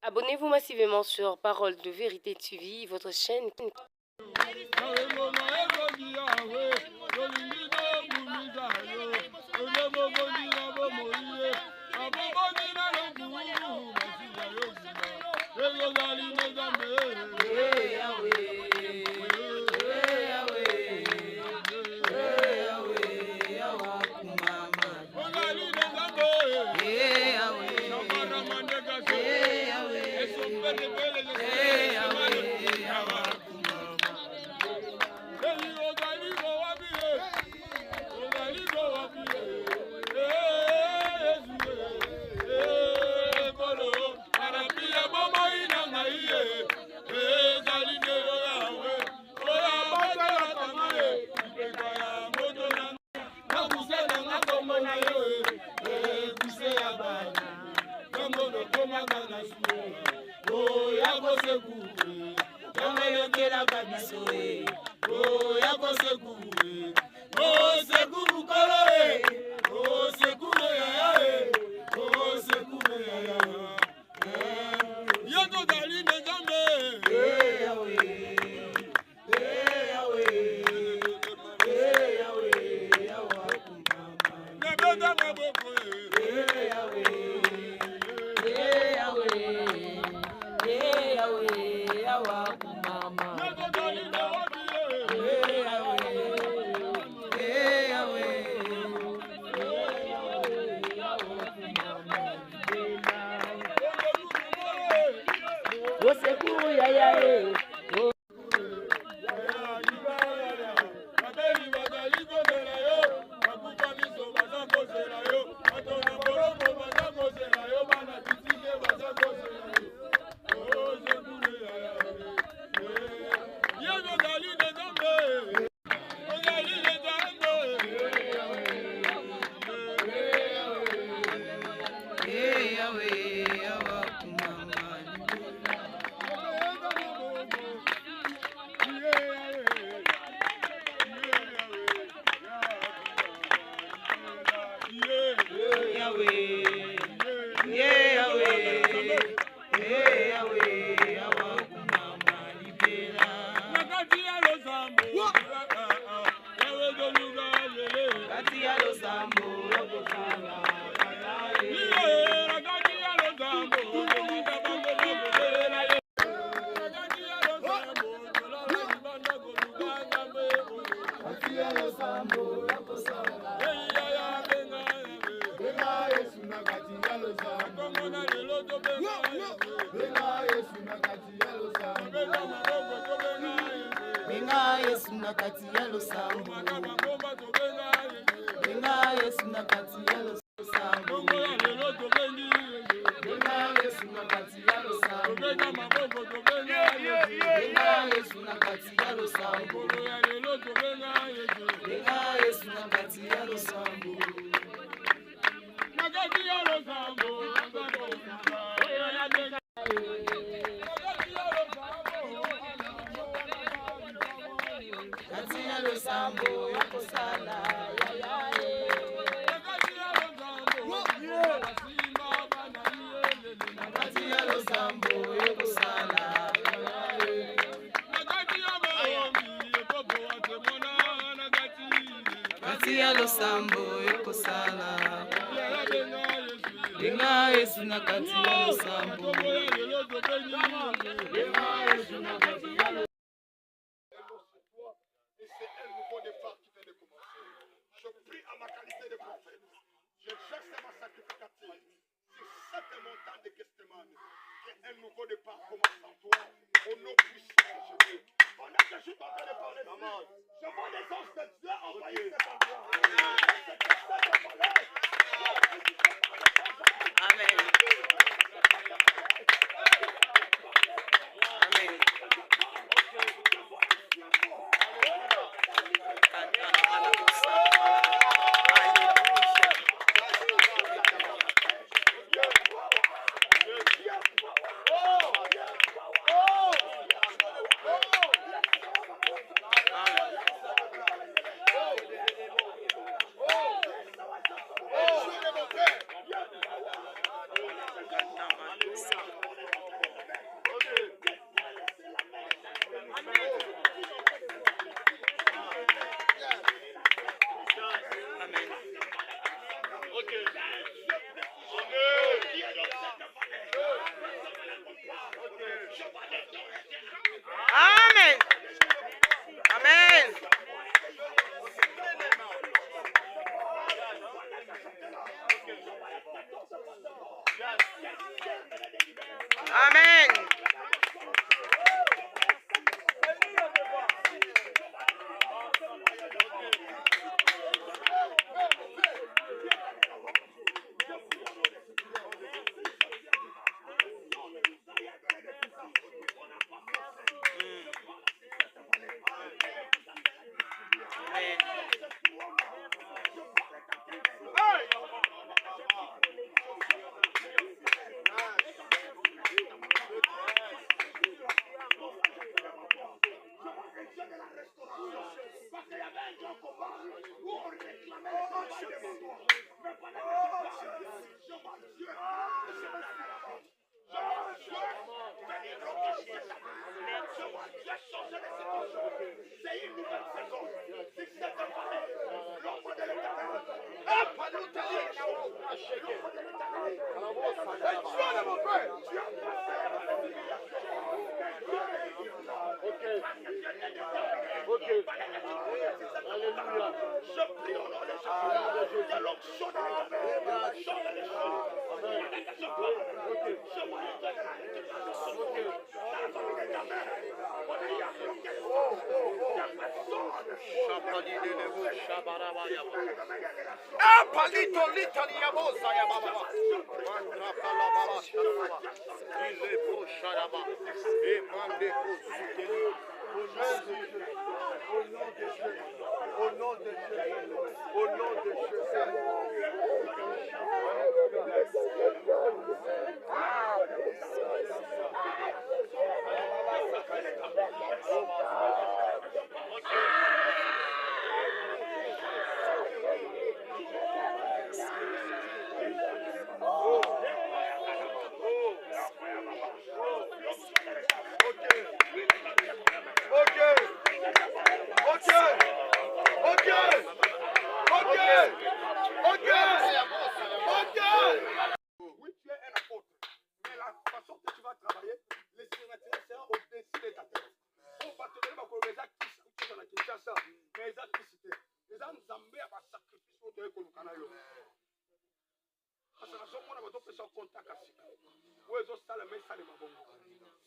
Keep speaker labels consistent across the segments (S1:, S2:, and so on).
S1: Abonnez-vous massivement sur Parole de Vérité TV, votre chaîne.
S2: Amen.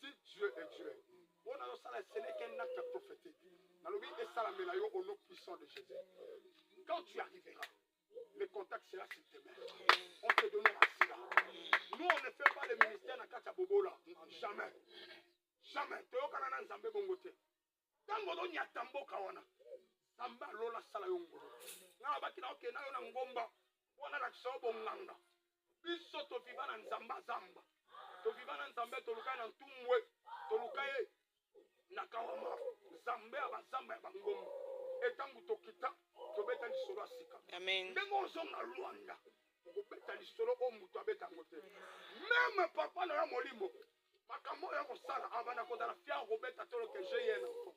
S3: Si Dieu est Dieu, ce n'est qu'un acte prophétique. Au nom puissant de Jésus. Quand tu arriveras, le contact sera sur tes mains. On te donnera cela. Nous, on ne fait pas le ministère dans Kacha Bobola. Jamais. Jamais. Teo kanana nzambe bongote. Tango do nyatambo kawana. Samba lola sala yongo. Na bakina oke na yona ngomba. Wana la shobo nganga. Biso to vivana nzamba zamba. To vivana nzambe to luka na ntumwe. To luka ye na kawama. Zambe abazamba ya bangomba. Etangu tokita tobeta lisolo asika.
S2: Amen.
S3: Ndengo zonga Rwanda. Obeta lisolo o mutu abeta ngote. Même papa na molimo. Makambo ya kosala avant de la fière Robert tolo que j'ai un enfant.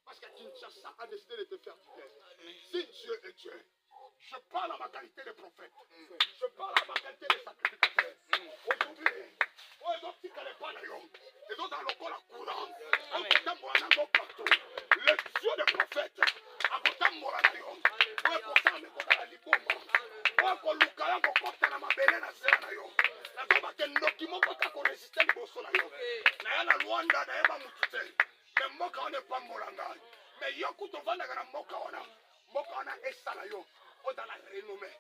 S3: Parce que Kinshasa a décidé de te faire du bien. Si Dieu est Dieu, je parle à ma qualité de prophète. Je parle à ma qualité de sacrificateur. Aujourd'hui, oh, les autres qui ne pas d'ailleurs. Les autres dans le corps la courant. On peut t'amour partout. Le Dieu des prophètes. A côté moral d'ailleurs. Ouais, pour ça, mais quand on a l'ibomba. Ouais, quand Lucas, quand on a ma belle na zéro d'ailleurs. La tombe que Nokimo peut pas résister le bosso d'ailleurs. Na Rwanda na eba mutite. Mais moka on n'est pas moranga. Mais yoku to vanda na moka ona. Moka ona esala yo. O dans la renommée.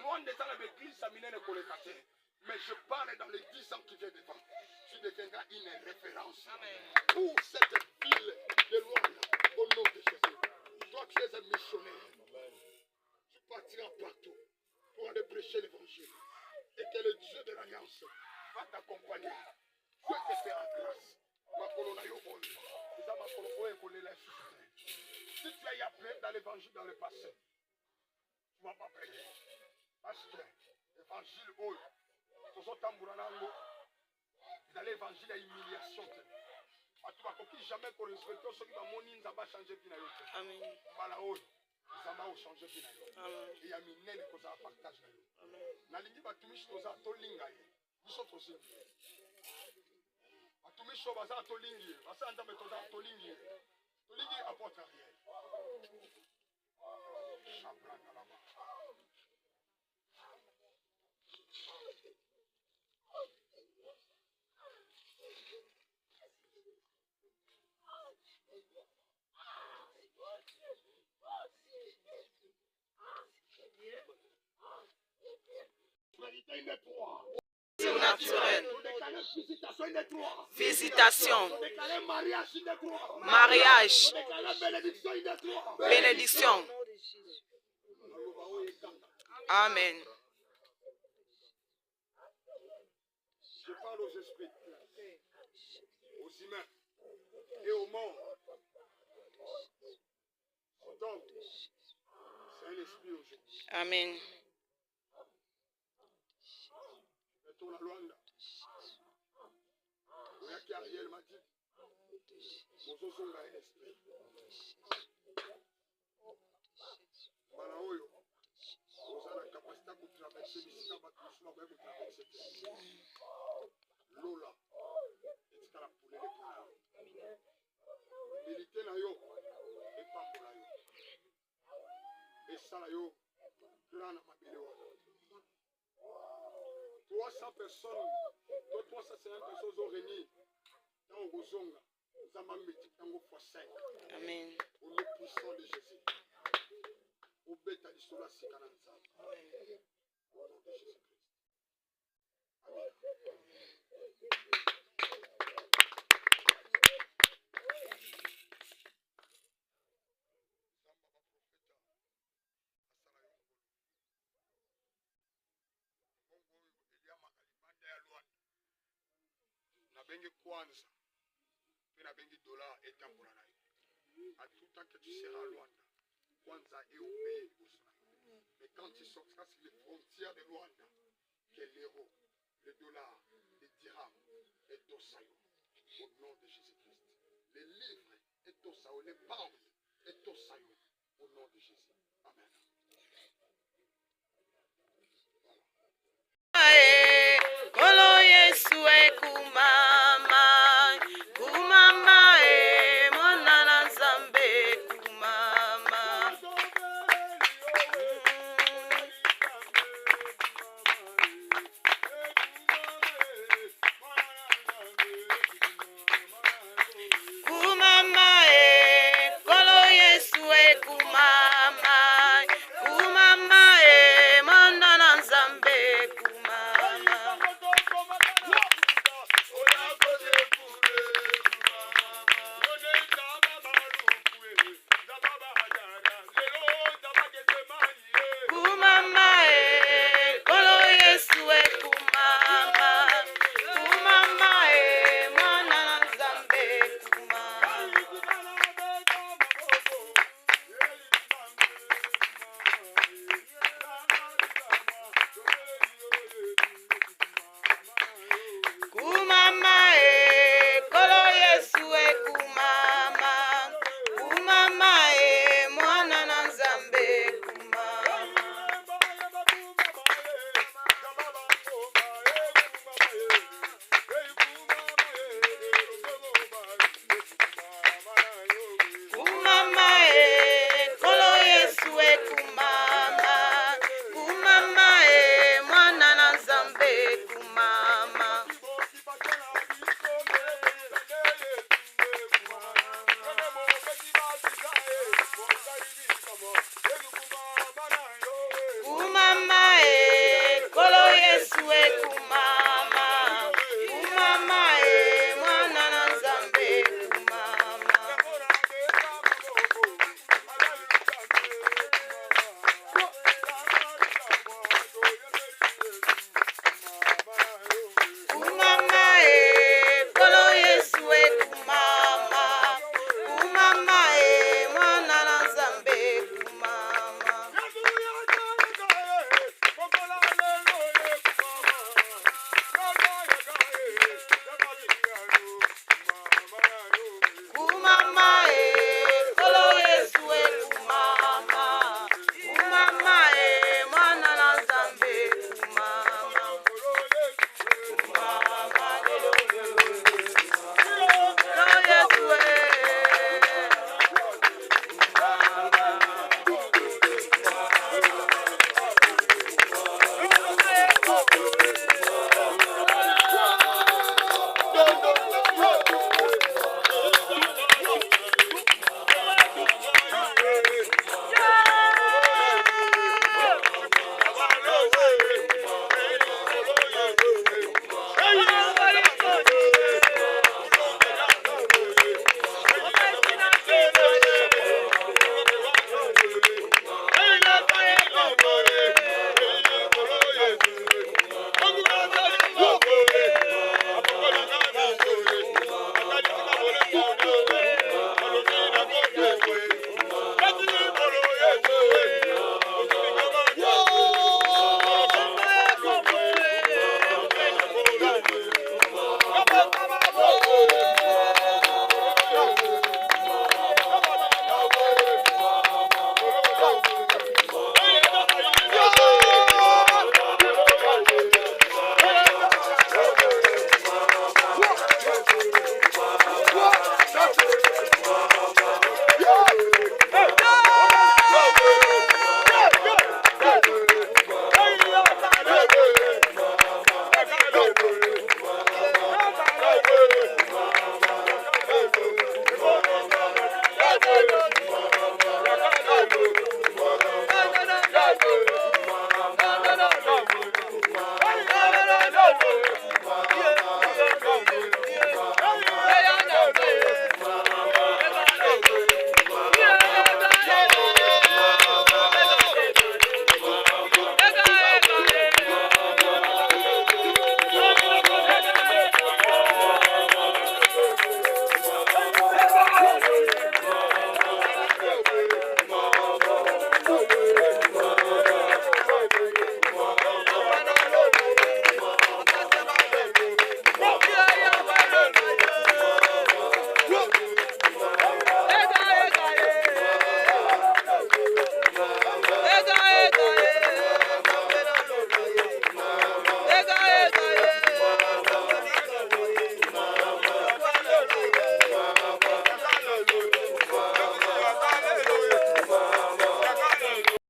S3: Loin de ça l'église saminene kolekate. Mais je parle dans les 10 ans qui viennent devant. Tu deviendras une référence pour cette ville de Rwanda au nom de Jésus. Toi tu es un missionnaire. Tu partiras partout pour aller prêcher l'évangile. Et que le Dieu de l'Alliance va t'accompagner. Dieu te fera grâce. Si tu as appelé dans l'évangile dans le passé, tu ne vas pas payer. Parce que l'évangile, dans l'évangile, il y a humiliation. Tu ne jamais qu'on respecte ceux qui vont changer de vie.
S2: Amen.
S3: Zama o changer de vie. Il y a minene ko za partage. Na lingi batumishi to za to linga ye. Biso to se. Batumishi ba za to lingi. Basa anda me to za to lingi. To lingi apporte rien. Chabra na la ma. Prospérité, une 3.
S2: Surnaturel.
S3: Visitation, une 3.
S2: Visitation.
S3: Mariage, une 3.
S2: Mariage.
S3: Bénédiction, une 3.
S2: Bénédiction. Amen.
S3: Je parle aux esprits, aux humains et au monde. Donc, c'est un esprit aujourd'hui.
S2: Amen.
S3: Mettons la Luanda. Oya qui Ariel m'a dit, Mozozonga un esprit. Bana oyo, oza na capacité à traverser bisika bato mosusu bakoki kotraverse te. Lola, etikala polele mpona yo. Milite na yo, epambola yo. Esala yo, plan na mabele wana. 300 personnes, 350 personnes ont réuni dans le Gozonga. Nous avons multiplié fois 5.
S2: Amen.
S3: Au nom puissant de Jésus. Au bêta du sola sikananza. Au nom de Jésus-Christ. Amen. Nabengi kwanza, puis nabengi dollar etambola na yo. À tout temps que tu seras à Luanda, kwanza est au pays de Bolsonaro. Mais quand tu sortiras sur les frontières de Luanda, que l'euro, le dollar, le dirham est au saillot. Au nom de Jésus-Christ. Les livres est au saillot, les pounds est au saillot. Au nom de Jésus. Amen.
S2: Kolo Yesu ekuma.